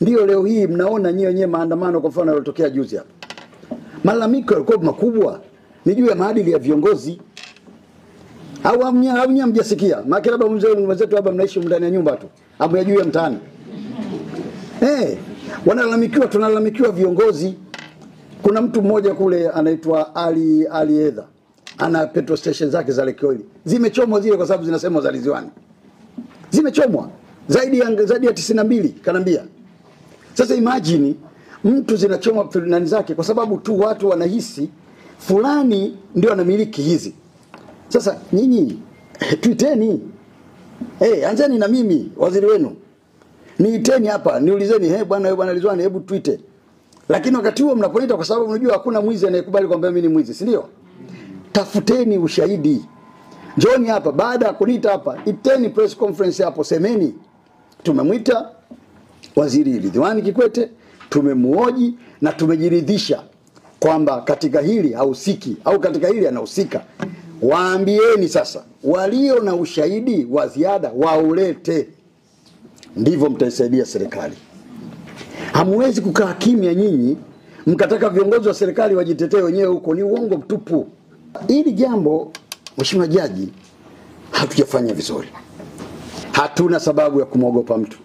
Ndio leo hii mnaona nyewe maandamano kwa mfano yalotokea juzi hapa. Malalamiko yalikuwa makubwa ni juu ya maadili ya viongozi. Au hamnya mjasikia. Maana labda mwenzetu hapa mnaishi ndani ya nyumba tu. Hapo ya juu ya mtaani. Wanalalamikiwa, tunalalamikiwa viongozi. Kuna mtu mmoja kule anaitwa Ali Edha. Ana petrol station zake za Lake Oil. Zimechomwa zile kwa sababu zinasema za Liziwani. Zimechomwa zaidi ya 92 kanambia. Sasa imagine mtu zinachomwa fulani zake kwa sababu tu watu wanahisi fulani ndio anamiliki hizi. Sasa nyinyi tuiteni. Anzeni na mimi waziri wenu. Niiteni hapa, niulizeni bwana Liziwani hebu tuite. Lakini wakati huo mnapoita kwa sababu mnajua hakuna mwizi anayekubali kwamba mimi ni mwizi, si ndio? Tafuteni ushahidi. Njoni hapa baada ya kuniita hapa, iteni press conference hapo, semeni tumemwita Waziri Ridhiwani Kikwete, tumemuoji na tumejiridhisha kwamba katika hili hahusiki au katika hili anahusika. Waambieni sasa walio na ushahidi wa ziada waulete. Ndivyo mtaisaidia serikali. Hamwezi kukaa kimya nyinyi mkataka viongozi wa serikali wajitetee wenyewe huko, ni uongo mtupu. Hili jambo Mheshimiwa Jaji hatujafanya vizuri. Hatuna sababu ya kumwogopa mtu.